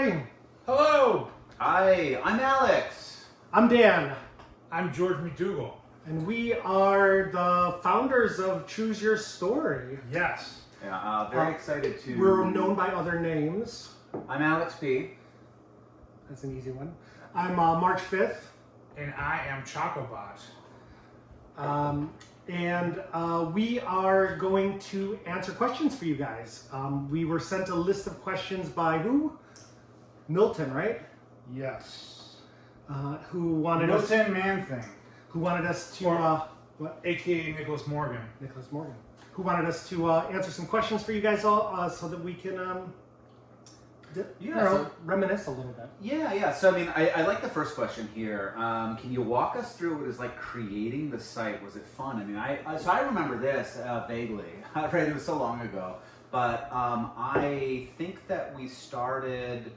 everybody. Hello! Hi, I'm Alex. I'm Dan, I'm George McDougall. and we are the founders of Choose Your Story. Yes. Yeah, very excited to. We're known by other names. I'm Alex P. That's an easy one. I'm March 5th, And I am Chocobot. and we are going to answer questions for you guys. We were sent a list of questions by who? Milton, right? Yes. Who wanted us? Milton Man-Thing, Who wanted us to? What? a.k.a. Nicholas Morgan. Nicholas Morgan. Who wanted us to answer some questions for you guys all, so that we can, reminisce a little bit. Yeah. So I mean, I like the first question here. Can you walk us through what it was like creating the site? Was it fun? I mean, I remember this vaguely. Right, it was so long ago. But I think that we started.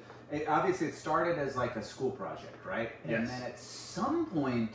Obviously, it started as like a school project, right? Yes. And then at some point,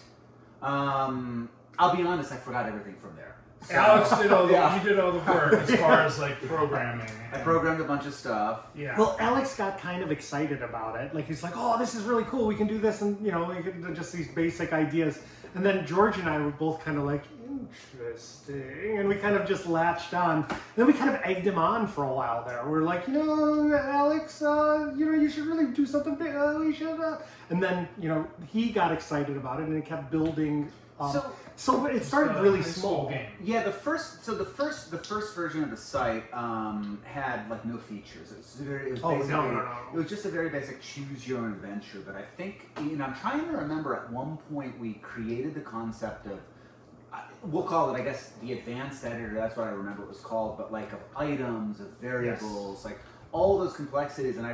I'll be honest, I forgot everything from there. So, Alex did all the, yeah. he did all the work as far as like programming. I programmed a bunch of stuff. Yeah. Well, Alex got kind of excited about it. Like, he's like, oh, this is really cool. We can do this. And, we can do just these basic ideas. And then George and I were both kind of like, interesting. And we kind of just latched on. And then we kind of egged him on for a while there. We're like, Alex, you should really do something big. We should. And then, he got excited about it and it kept building. So it started really small. Game. Yeah, the first version of the site had like no features. It was basically, no. It was just a very basic choose your own adventure. But I think I'm trying to remember at one point we created the concept of we'll call it, I guess, the advanced editor. That's what I remember it was called. But like of items, of variables, like all those complexities. And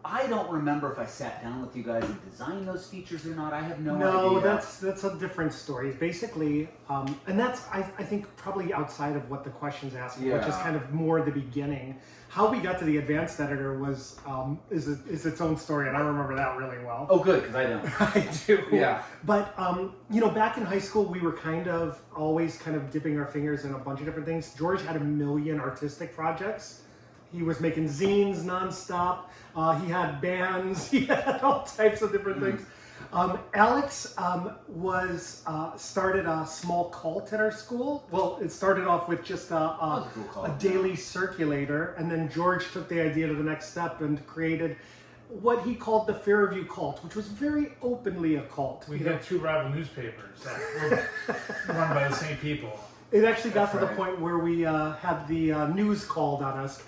I don't remember if I sat down with you guys and designed those features or not. I have no idea. No, that's a different story. Basically, and that's I think probably outside of what the question's asking, which is kind of more the beginning. How we got to the advanced editor was is its own story, and I remember that really well. Oh, good, because I don't. I do. Yeah. But back in high school, we were always dipping our fingers in a bunch of different things. George had a million artistic projects. He was making zines nonstop. He had bands. He had all types of different things. Alex started a small cult at our school. Well, it started off with just a daily circulator, and then George took the idea to the next step and created what he called the Fairview Cult, which was very openly a cult. We had two rival newspapers that were run by the same people. It actually got to the point where we had the news called on us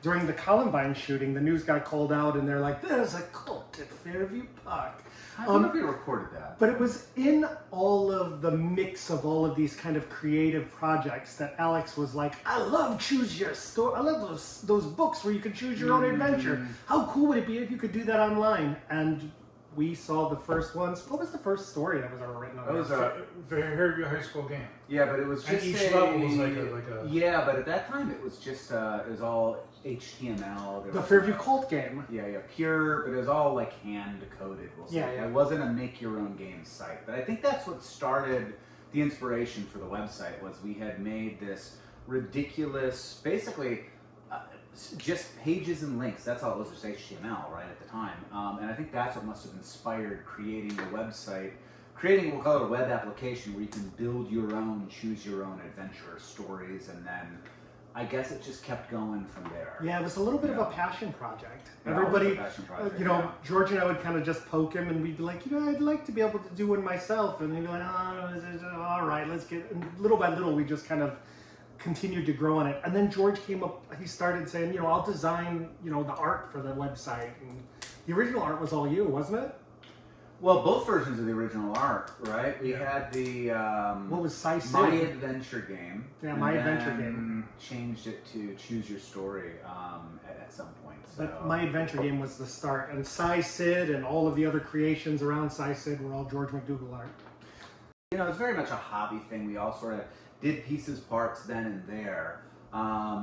during the Columbine shooting. The news got called out, and they're like, "There's a cult at Fairview Park." I don't know if we recorded that. But it was in all of the mix of all of these kind of creative projects that Alex was like, "I love Choose Your Story. I love those books where you can choose your own adventure. How cool would it be if you could do that online?" And we saw the first ones. What was the first story that was ever written on It was a Fairview High School game. Yeah, but it was just and each level was like a. Yeah, but at that time it was just it was all HTML. The Fairview Cult game. Yeah, pure, but it was all like hand coded. We'll say. Yeah. It wasn't a make your own game site, but I think that's what started the inspiration for the website. Was we had made this ridiculous, basically. Just pages and links. That's all it was, just HTML, right, at the time. And I think that's what must have inspired creating the website, we'll call it a web application where you can build your own, choose your own adventure stories, and then I guess it just kept going from there. Yeah, it was a little bit of a passion project. Yeah, Everybody, it was a passion project, George and I would kind of just poke him, and we'd be like, I'd like to be able to do one myself. And he'd be like, all right, let's get. And little by little, we just kind of continued to grow on it. And then George came up, he started saying, I'll design, the art for the website. And the original art was all you, wasn't it? Well, both versions of the original art, right? We had the what was Sci-Sid? My Adventure Game. Yeah, My Adventure Game. Changed it to Choose Your Story at some point. So. But My Adventure Game was the start, and Sci-Sid and all of the other creations around Sci-Sid were all George McDougall art. It's very much a hobby thing. We all sort of did pieces, parts then and there.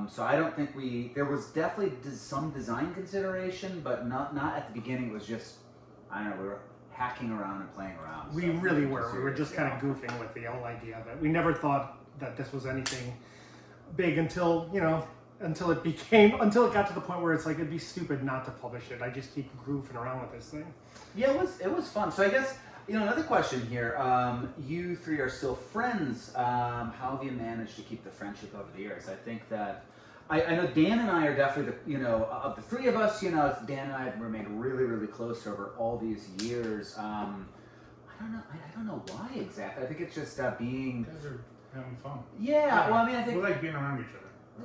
So I don't think there was definitely some design consideration, but not at the beginning. It was just, I don't know, we were hacking around and playing around. We really were. We were just kind of goofing with the whole idea of it. We never thought that this was anything big until, until it got to the point where it's like it'd be stupid not to publish it. I just keep goofing around with this thing. Yeah, it was fun. So I guess another question here. You three are still friends. How have you managed to keep the friendship over the years? I think that I know Dan and I are definitely of the three of us. Dan and I have remained really, really close over all these years. I don't know why exactly. I think it's just being. You guys are having fun. Yeah. Well, I mean, I think we like being around each other.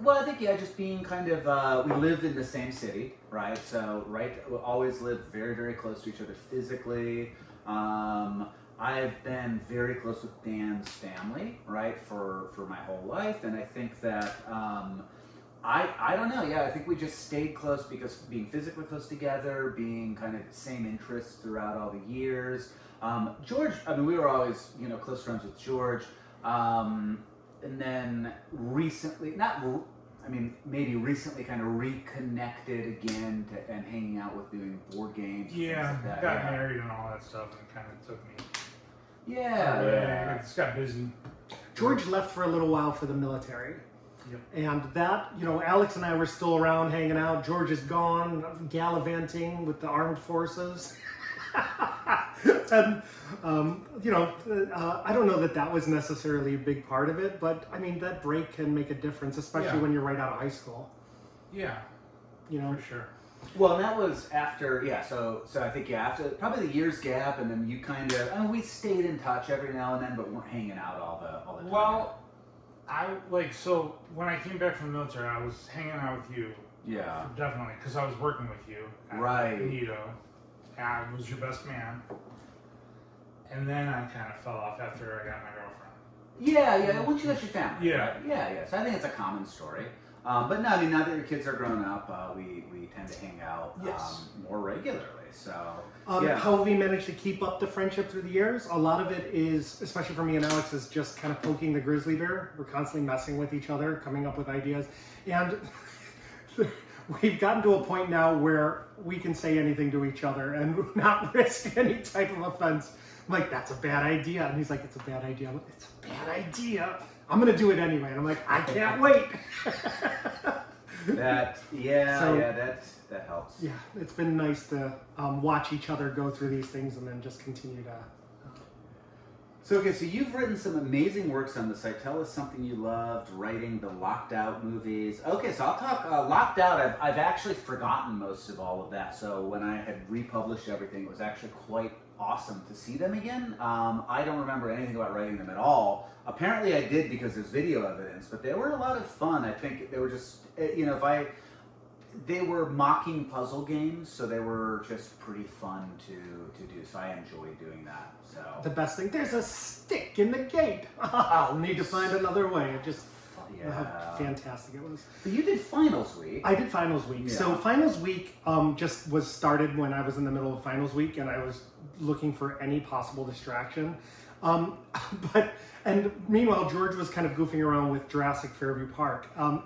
Well, I think just being kind of we live in the same city, right? So we always lived very, very close to each other physically. I've been very close with Dan's family, right, for my whole life, and I think that I don't know. Yeah, I think we just stayed close because being physically close together, being kind of the same interests throughout all the years. George, I mean, we were always close friends with George. And then recently, maybe recently kind of reconnected again and hanging out with doing board games. Yeah, things like that. got married and all that stuff, and it kind of took me. Yeah. It just got busy. George left for a little while for the military. Yep. And that, Alex and I were still around hanging out. George is gone, gallivanting with the armed forces. And, I don't know that was necessarily a big part of it, but I mean, that break can make a difference, especially when you're right out of high school. Yeah. For sure. Well, and that was after, so I think, after probably the year's gap, and then you kind of, we stayed in touch every now and then, but weren't hanging out all the time. Well, so when I came back from the military, I was hanging out with you. Yeah. Definitely, because I was working with you. Right. Nito. I was your best man. And then I kind of fell off after I got my girlfriend. Yeah, once you got your family. Yeah. Right? Yeah. So I think it's a common story. But no, I mean, now that your kids are grown up, we tend to hang out more regularly. So, How have we managed to keep up the friendship through the years? A lot of it is, especially for me and Alex, is just kind of poking the grizzly bear. We're constantly messing with each other, coming up with ideas. And we've gotten to a point now where we can say anything to each other and not risk any type of offense. I'm like, that's a bad idea. And he's like, it's a bad idea. I'm like, it's a bad idea. I'm going to do it anyway. And I'm like, I can't wait. that helps. Yeah, it's been nice to watch each other go through these things and then just continue to... So you've written some amazing works on the site. Tell us something you loved writing, the Locked Out movies. Okay, so I'll talk Locked Out. I've actually forgotten most of all of that. So when I had republished everything, it was actually quite awesome to see them again. I don't remember anything about writing them at all. Apparently I did because there's video evidence, but they were a lot of fun. I think they were just, they were mocking puzzle games, so they were just pretty fun to do. So I enjoyed doing that. So the best thing, there's a stick in the gate. I'll need to find another way. It just how fantastic it was. But you did finals week. I did finals week. Yeah. So finals week just was started when I was in the middle of finals week, and I was looking for any possible distraction. And meanwhile, George was kind of goofing around with Jurassic Fairview Park, and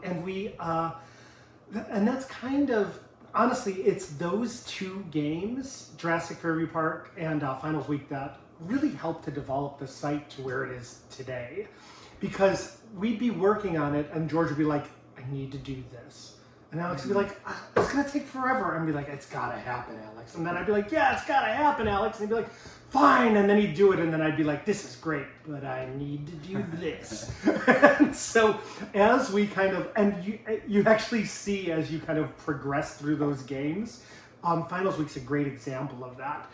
that's kind of, honestly, it's those two games, Jurassic Fairview Park and Finals Week, that really helped to develop the site to where it is today. Because we'd be working on it and George would be like, I need to do this. And Alex would be like, it's going to take forever. And I'd be like, it's got to happen, Alex. And then I'd be like, yeah, it's got to happen, Alex. And he'd be like, fine. And then he'd do it. And then I'd be like, this is great, but I need to do this. And so as we kind of, and you actually see as you kind of progress through those games, Finals Week's a great example of that.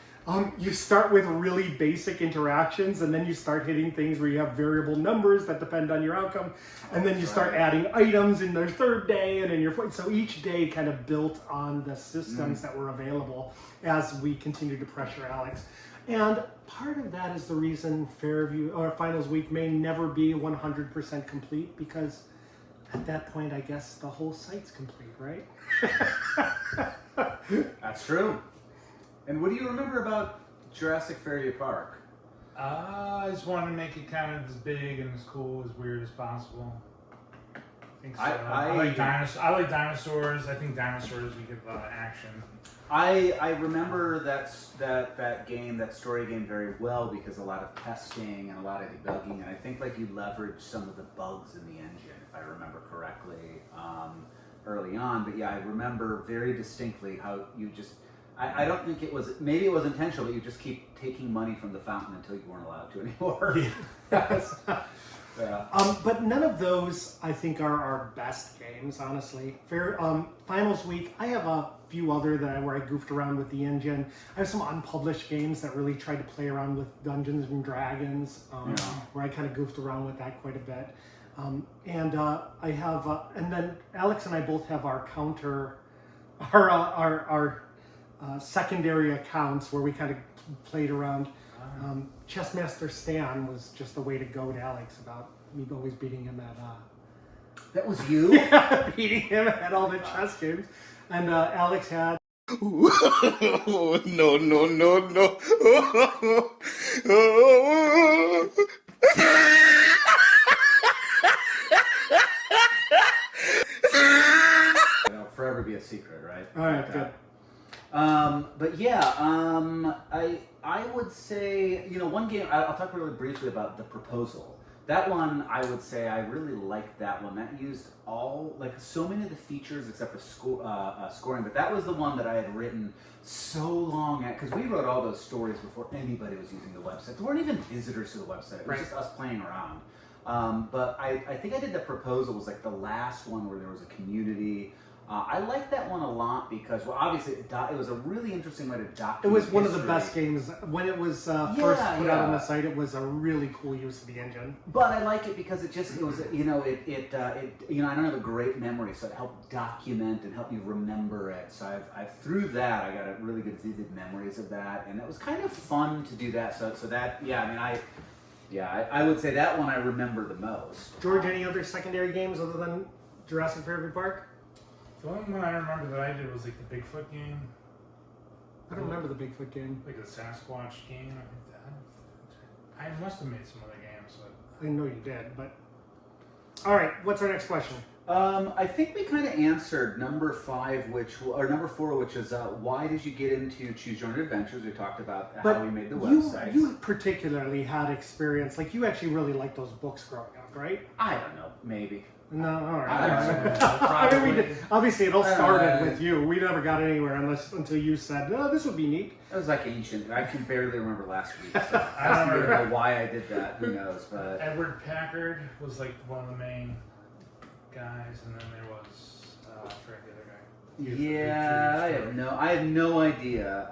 You start with really basic interactions, and then you start hitting things where you have variable numbers that depend on your outcome, and then you start adding items in their third day and in your fourth. So each day kind of built on the systems that were available as we continued to pressure Alex. And part of that is the reason Fairview or Finals Week may never be 100% complete, because at that point, I guess the whole site's complete, right? That's true. And what do you remember about Jurassic Fairview Park? I just wanted to make it kind of as big and as cool, as weird as possible. I think so. I like dinosaurs. I think dinosaurs, we give action. I remember that game, that story game, very well, because a lot of testing and a lot of debugging, and I think you leveraged some of the bugs in the engine, if I remember correctly. early on, but yeah, I remember very distinctly how you just. I don't think it was. Maybe it was intentional, but you just keep taking money from the fountain until you weren't allowed to anymore. Yes. Yeah. But none of those, I think, are our best games, honestly. Finals week, I have a few other where I goofed around with the engine. I have some unpublished games that really tried to play around with Dungeons and Dragons, where I kind of goofed around with that quite a bit. I have, and then Alex and I both have our secondary accounts where we kind of played around. Chessmaster Stan was just a way to go to Alex about me always beating him at That was you? beating him at all the chess games. And Alex had No, no, no, no. It'll forever be a secret, right? all right, good. But yeah, I would say, one game, I'll talk really briefly about The Proposal. That one, I would say I really liked that one. That used so many of the features except for scoring, but that was the one that I had written so long because we wrote all those stories before anybody was using the website. There weren't even visitors to the website. It was just us playing around. But I think I did The Proposal was like the last one where there was a community. I liked that one a lot because, well, obviously it was a really interesting way to document. It was one of the history. best games when it was first put out on the site. It was a really cool use of the engine. But I like it because I don't have a great memory, so it helped document and help me remember it. So through that, I got a really good vivid memories of that, and it was kind of fun to do that. So that, I would say that one I remember the most. George, any other secondary games other than Jurassic Fairview Park? The only one I remember that I did was like the Bigfoot game. I don't remember the Bigfoot game. Like the Sasquatch game. I must have made some other games, but I know you did, but all right. What's our next question? I think we kind of answered number 4, which is why did you get into Choose Your Own Adventures? We talked about how we made the website. You particularly had experience, like you actually really liked those books growing up, right? I don't know, maybe. No, all right. I don't know, I mean, we probably. did. Obviously, it all started with you. We never got anywhere until you said, "Oh, this would be neat." It was like ancient. I can barely remember last week. So I don't know why I did that. Who knows? But Edward Packard was like one of the main guys, and then there was I forget the other guy. yeah, I have no idea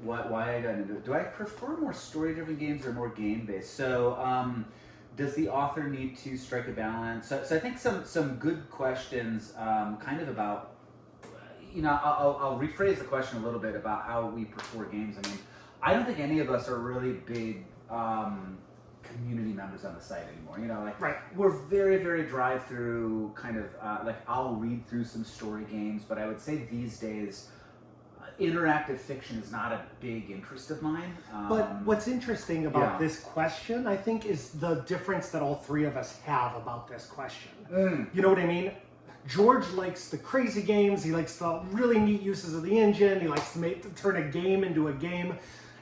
why I got into it. Do I prefer more story-driven games or more game-based? So. Does the author need to strike a balance? So I think some good questions, kind of about, I'll rephrase the question a little bit about how we prefer games. I mean, I don't think any of us are really big community members on the site anymore. We're very, very drive-through kind of, I'll read through some story games, but I would say these days, interactive fiction is not a big interest of mine. But what's interesting about this question, I think, is the difference that all three of us have about this question. You know what I mean? George likes the crazy games. He likes the really neat uses of the engine. He likes to turn a game into a game.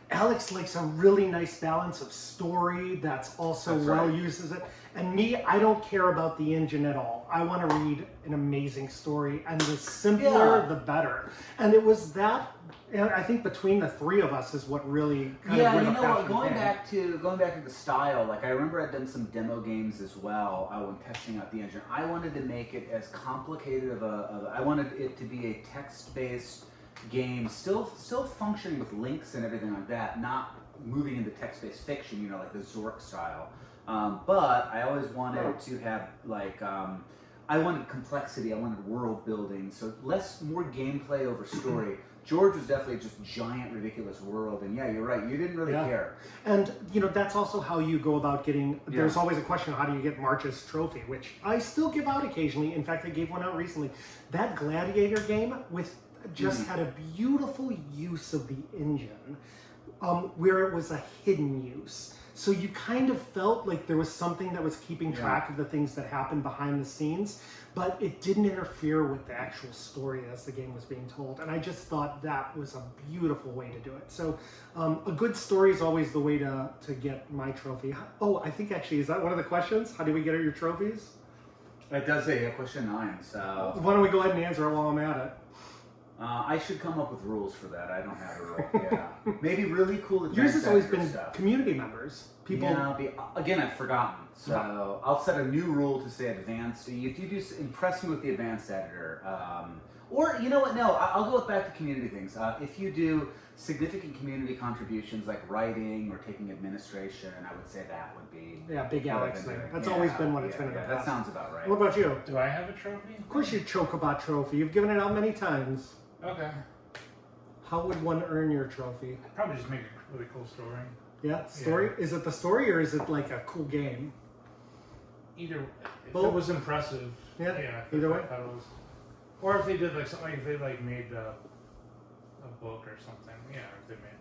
Alex likes a really nice balance of story that's also uses it. And me, I don't care about the engine at all. I want to read an amazing story, and the simpler, the better. And it was that. And I think between the three of us is what really kind of where the passion going came. back to the style. I remember I'd done some demo games as well when testing out the engine. I wanted to make it as complicated I wanted it to be a text-based game, still functioning with links and everything like that, not moving into text-based fiction, like the Zork style. But I always wanted to have I wanted complexity, I wanted world building, so more gameplay over story. George was definitely just giant, ridiculous world, and yeah, you're right, you didn't really care. And that's also how you go about getting. There's always a question: how do you get March's trophy, which I still give out occasionally. In fact, I gave one out recently. That Gladiator game had a beautiful use of the engine, where it was a hidden use. So you kind of felt like there was something that was keeping track of the things that happened behind the scenes, but it didn't interfere with the actual story as the game was being told. And I just thought that was a beautiful way to do it. So a good story is always the way to get my trophy. Oh, I think actually, is that one of the questions? How do we get your trophies? It does say question 9, so Why don't we go ahead and answer it while I'm at it? I should come up with rules for that. I don't have a rule. Yeah, maybe really cool. Yours has always advanced been stuff. community members. People. Yeah, again, I've forgotten. So I'll set a new rule to say advanced. If you do impress me with the advanced editor, or you know what? No, I'll go back to community things. If you do significant community contributions like writing or taking administration, I would say that would be Big what Alex I've been thing. doing. That's Yeah, always been what it's yeah, been in the yeah, that past. sounds about right. What about you? Do I have a trophy? Of course, you Chocobot trophy. You've given it out many times. Okay. How would one earn your trophy? I'd probably just make a really cool story. Yeah, story. Yeah. Is it the story or is it like a cool game? Either if Both. it was impressive. Yeah, if either way. I thought it was, or if they did like something, like if they like made a book or something. Yeah, if they made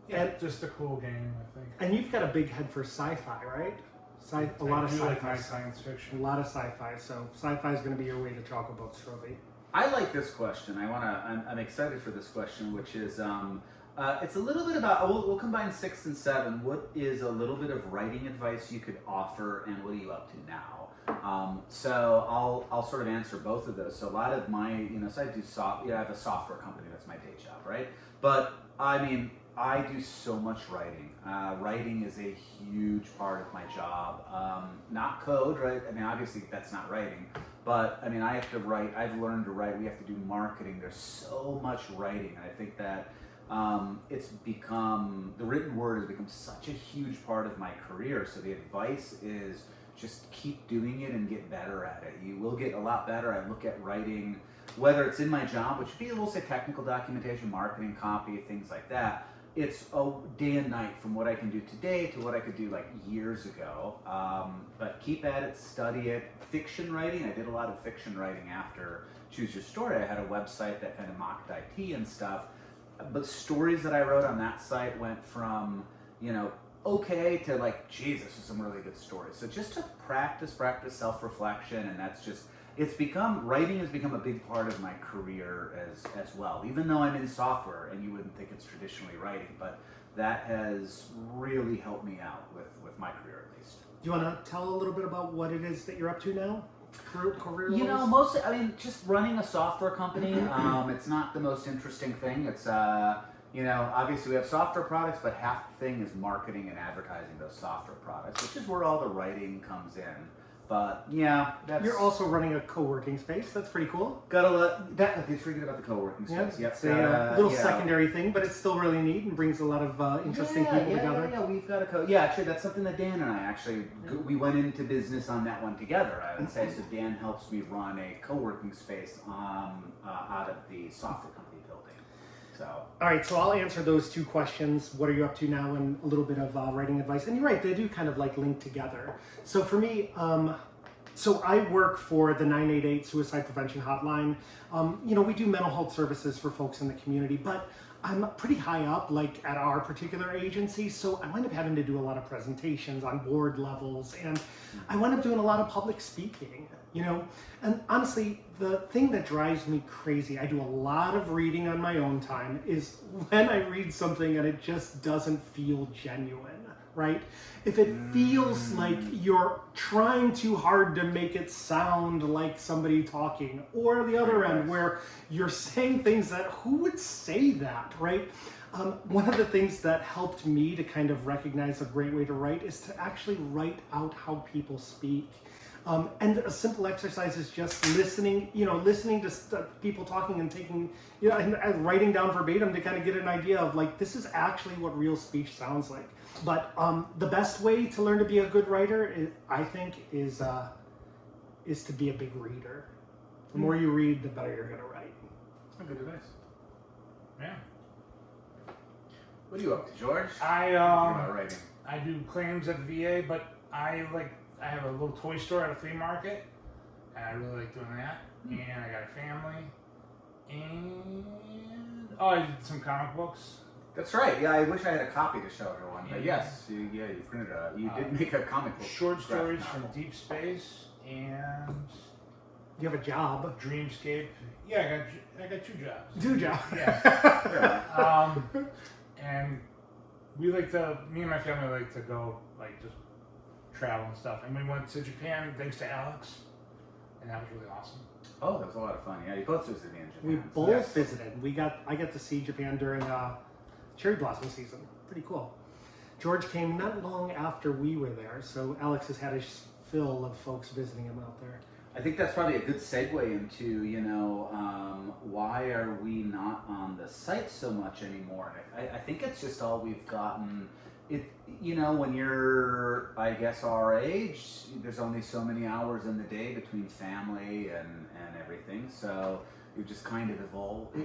like And- just a cool game. I think. And you've got a big head for sci-fi, right? A lot of I do like sci-fi. my stuff. science A fiction. lot of sci-fi. So sci-fi is going to be your way to Chocobo's trophy. I like this question. I'm excited for this question, which is it's a little bit about. We'll combine 6 and 7. What is a little bit of writing advice you could offer, and what are you up to now? So I'll sort of answer both of those. So a lot of my, so I do I have a software company. That's my day job, right? But I mean, I do so much writing. Writing is a huge part of my job. Not code, right? I mean, obviously that's not writing. But I mean, I have to write. I've learned to write. We have to do marketing. There's so much writing, and I think that it's become the written word has become such a huge part of my career. So the advice is just keep doing it and get better at it. You will get a lot better. I look at writing, whether it's in my job, which would be, we'll say, technical documentation, marketing, copy, things like that. It's a day and night from what I can do today to what I could do like years ago. But keep at it, study it. Fiction writing, I did a lot of fiction writing after Choose Your Story. I had a website that kind of mocked IT and stuff. But stories that I wrote on that site went from, okay to like, Jesus, this is some really good stories. So just to practice self-reflection, and that's just, writing has become a big part of my career as well, even though I'm in software and you wouldn't think it's traditionally writing, but that has really helped me out with my career at least. Do you want to tell a little bit about what it is that you're up to now? Career Mostly, just running a software company, it's not the most interesting thing. It's, obviously we have software products, but half the thing is marketing and advertising those software products, which is where all the writing comes in. But yeah, You're also running a co-working space. That's pretty cool. I did forget about the co-working space. Yeah, it's a little secondary thing, but it's still really neat and brings a lot of interesting people together. Yeah, we've got actually, that's something that Dan and I we went into business on that one together, I would say. So Dan helps me run a co-working space out of the software company building. So. All right, so I'll answer those two questions. What are you up to now, and a little bit of writing advice. And you're right, they do kind of like link together. So for me, so I work for the 988 Suicide Prevention Hotline. We do mental health services for folks in the community, but I'm pretty high up, like at our particular agency, so I wind up having to do a lot of presentations on board levels, and I wind up doing a lot of public speaking, And honestly, the thing that drives me crazy, I do a lot of reading on my own time, is when I read something and it just doesn't feel genuine. Right? If it feels like you're trying too hard to make it sound like somebody talking, or the other end where you're saying things that, who would say that, right? One of the things that helped me to kind of recognize a great way to write is to actually write out how people speak. And a simple exercise is just listening to people talking and taking, and writing down verbatim to kind of get an idea of like, this is actually what real speech sounds like. But the best way to learn to be a good writer, I think, is to be a big reader. The more you read, the better you're going to write. That's good advice. Yeah. What are you up to, George? I do claims at the VA, but I have a little toy store at a flea market, and I really like doing that. And I got a family, and I did some comic books. That's right. Yeah, I wish I had a copy to show everyone. But yes, you printed you did make a comic book. Short stories from deep space, and you have a job. Dreamscape. Yeah, I got 2 jobs. 2 jobs. Yeah. And me and my family like to go just travel and stuff. And we went to Japan thanks to Alex, and that was really awesome. Oh, that was a lot of fun. Yeah, you both visited me in Japan. We so both yes. visited. I got to see Japan during cherry blossom season. Pretty cool. George came not long after we were there, so Alex has had his fill of folks visiting him out there. I think that's probably a good segue into, why are we not on the site so much anymore? I think it's just all we've gotten. When you're, I guess, our age, there's only so many hours in the day between family and everything. So we've just kind of evolved.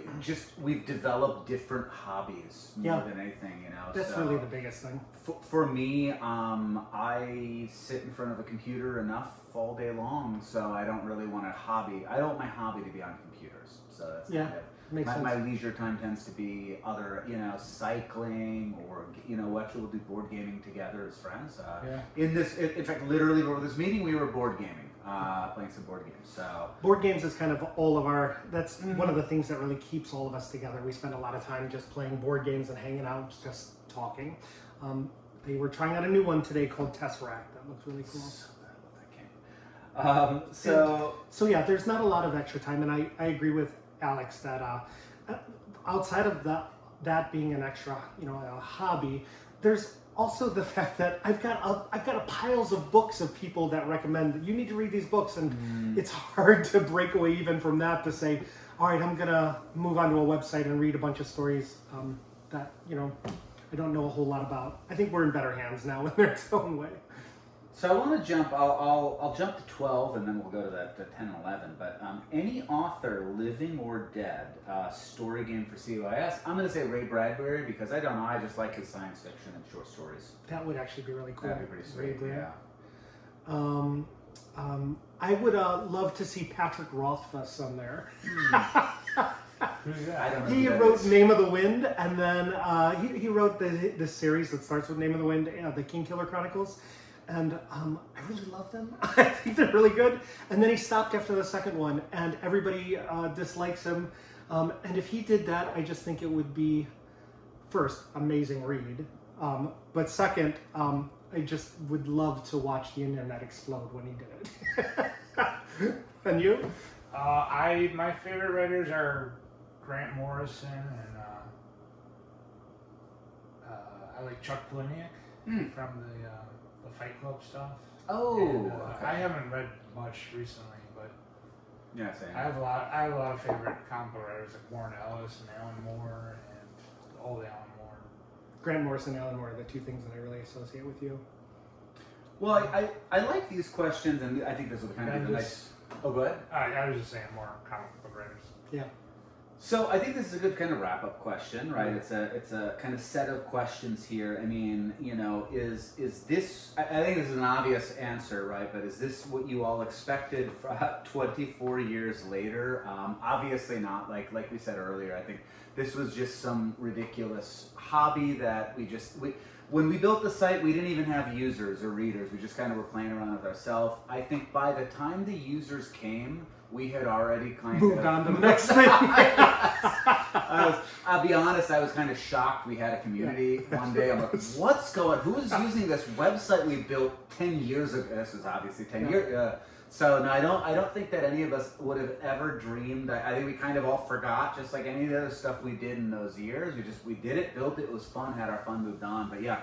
We've developed different hobbies more than anything, That's so, really the biggest thing. For me, I sit in front of a computer enough all day long, so I don't really want a hobby. I don't want my hobby to be on computers. So that's kind of makes sense. my leisure time tends to be other, cycling or, actually we'll do board gaming together as friends. In fact, literally before this meeting, we were board gaming, playing some board games. So Board games is kind of all of our, that's one of the things that really keeps all of us together. We spend a lot of time just playing board games and hanging out, just talking. They were trying out a new one today called Tesseract. That looks really cool. So bad about that game. So yeah, there's not a lot of extra time, and I agree with Alex that outside of that being an extra, a hobby, there's also the fact that I've got piles of books of people that recommend that you need to read these books, and it's hard to break away even from that to say, all right, I'm gonna move on to a website and read a bunch of stories that I don't know a whole lot about. I think we're in better hands now in their own way. So I want to jump. I'll jump to 12, and then we'll go to the 10 and 11. But any author, living or dead, story game for COIS. I'm going to say Ray Bradbury because I don't know. I just like his science fiction and short stories. That would actually be really cool. That'd be pretty sweet. Yeah. I would love to see Patrick Rothfuss on there. Who's that? I don't know. He who that wrote is. Name of the Wind, and then he wrote this series that starts with Name of the Wind, the Kingkiller Chronicles. And I really love them. I think they're really good. And then he stopped after the second one, and everybody dislikes him. And if he did that, I just think it would be, first, amazing read. But second, I just would love to watch the internet explode when he did it. And you? My favorite writers are Grant Morrison and I like Chuck Palahniuk from the Fight Club stuff. Oh, And, okay. I haven't read much recently, but Yeah, same. I have a lot of favorite comic book writers like Warren Ellis and Alan Moore and all the Alan Moore. Grant Morrison and Alan Moore are the two things that I really associate with you. Well, I like these questions, and I think this will kind of be the nice. Oh, go ahead. I was just saying more comic book writers. Yeah. So I think this is a good kind of wrap-up question, right? It's a kind of set of questions here. I mean, is this? I think this is an obvious answer, right? But is this what you all expected 24 years later? Obviously not. Like we said earlier, I think this was just some ridiculous hobby that when we built the site, we didn't even have users or readers. We just kind of were playing around with ourselves. I think by the time the users came, we had already kind Moved of on to the next thing. I'll be honest, I was kind of shocked we had a community one day. I'm like, who's using this website we built 10 years ago? This was obviously 10 years. So no, I don't think that any of us would have ever dreamed. I think we kind of all forgot, just like any of the other stuff we did in those years. We did it, built it, it was fun, had our fun, moved on. But yeah,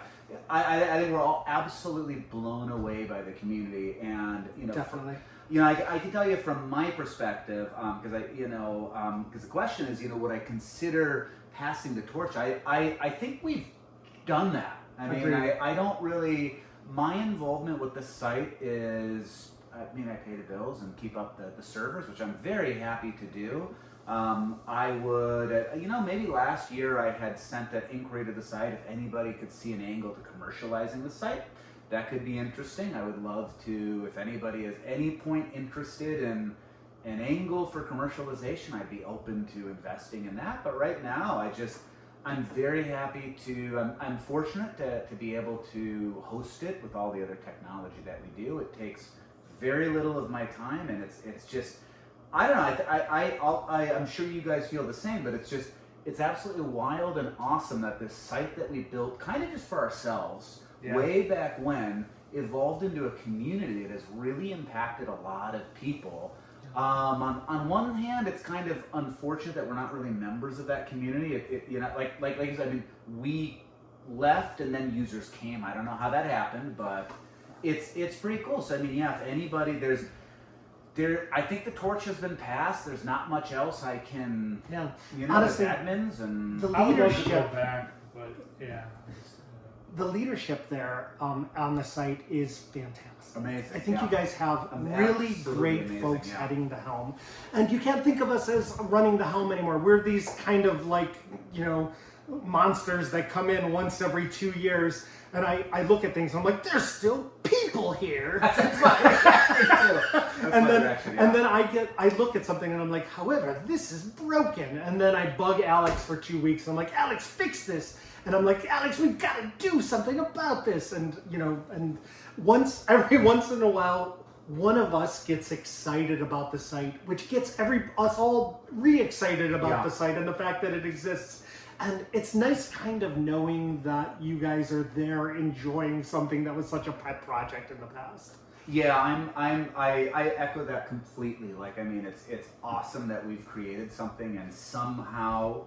I think we're all absolutely blown away by the community, and Definitely. I can tell you from my perspective, because because the question is, would I consider passing the torch? I think we've done that. I mean, Agreed. I don't really. My involvement with the site is, I pay the bills and keep up the servers, which I'm very happy to do. I would, maybe last year I had sent an inquiry to the site if anybody could see an angle to commercializing the site. That could be interesting. I would love to, if anybody is any point interested in an angle for commercialization, I'd be open to investing in that. But right now, I'm very happy I'm fortunate to be able to host it with all the other technology that we do. It takes very little of my time, and it's just, I don't know, I'm sure you guys feel the same, but it's absolutely wild and awesome that this site that we built kind of just for ourselves, way back when, evolved into a community that has really impacted a lot of people. On one hand, it's kind of unfortunate that we're not really members of that community. You know, like I said, I mean, we left and then users came. I don't know how that happened, but it's pretty cool. So I mean, yeah, if anybody I think the torch has been passed. There's not much else I can, Yeah. you know, Honestly, as admins and the I would love to go leadership, back, but yeah. the leadership there on the site is fantastic. amazing. I think yeah. you guys have really Absolutely great amazing, folks yeah. heading the helm. And you can't think of us as running the helm anymore. We're these kind of like, you know, monsters that come in once every 2 years. And I look at things and I'm like, there's still people here. That's my reaction too. That's and my then reaction, yeah. and then I look at something and I'm like, however, this is broken. And then I bug Alex for 2 weeks. And I'm like, Alex, fix this. And I'm like, Alex, we've got to do something about this. And you know, and every once in a while, one of us gets excited about the site, which gets us all re-excited about Yeah. the site and the fact that it exists. And it's nice kind of knowing that you guys are there enjoying something that was such a pet project in the past. Yeah, I echo that completely. Like, I mean, it's awesome that we've created something and somehow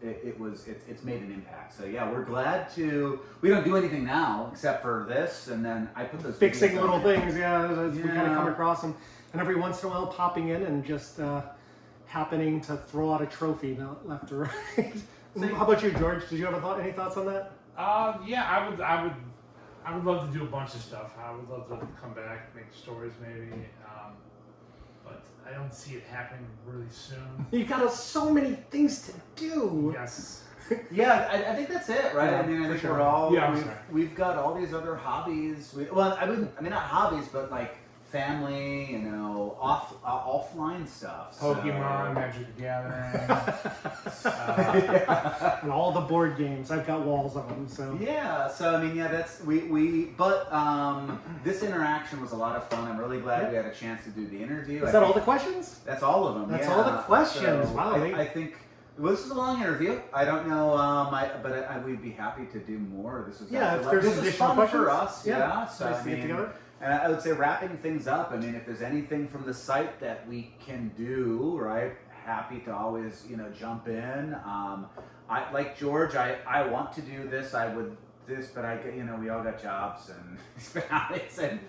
it's made an impact. So yeah, we're glad to. We don't do anything now except for this, and then I put those Fixing videos little on there. things, yeah. We kind of Yeah. come across them, and every once in a while popping in and just happening to throw out a trophy left or right. So- How about you, George? Did you have any thoughts on that? Yeah, I would love to do a bunch of stuff. I would love to come back, make stories maybe, but I don't see it happening really soon. You got so many things to do. Yes. Yeah, I think that's it, right? Yeah, I mean, I for think sure. we're all Yeah, I'm sorry. we've got all these other hobbies. I mean not hobbies, but like family, you know, offline stuff. so- Pokemon, Magic the Gathering. And all the board games. I've got walls of them. So Yeah, so I mean, yeah, that's but this interaction was a lot of fun. I'm really glad we had a chance to do the interview. is that all the questions? That's all of them. That's yeah. all the questions. So Wow, I think well, this is a long interview. I don't know, but we'd be happy to do more. This was Yeah, actually if there's this was additional fun questions. for us. Yeah, so nice I to get mean, together. and I would say wrapping things up. I mean, if there's anything from the site that we can do, right? Happy to always, you know, jump in. I like George. I want to do this. I would this, but we all got jobs and families and.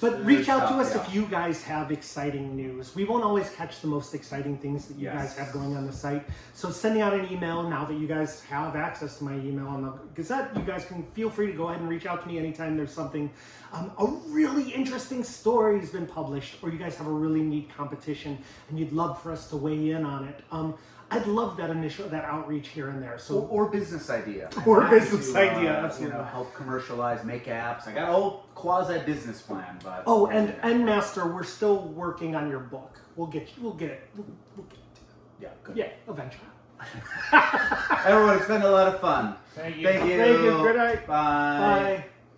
But reach out to Stuff, us yeah. if you guys have exciting news. We won't always catch the most exciting things that you Yes. guys have going on the site. So sending out an email now that you guys have access to my email on the Gazette, you guys can feel free to go ahead and reach out to me anytime there's something, a really interesting story has been published, or you guys have a really neat competition and you'd love for us to weigh in on it. I'd love that outreach here and there. So Or business idea. Or I'm happy business to, idea, absolutely. Help commercialize, make apps. I got a whole quasi business plan, but oh, and Master, we're still working on your book. We'll get it. We'll get it to you. yeah, good. Yeah, eventually. Everyone, it's been a lot of fun. Thank you. Thank you. Thank you. Good night. Bye. Bye.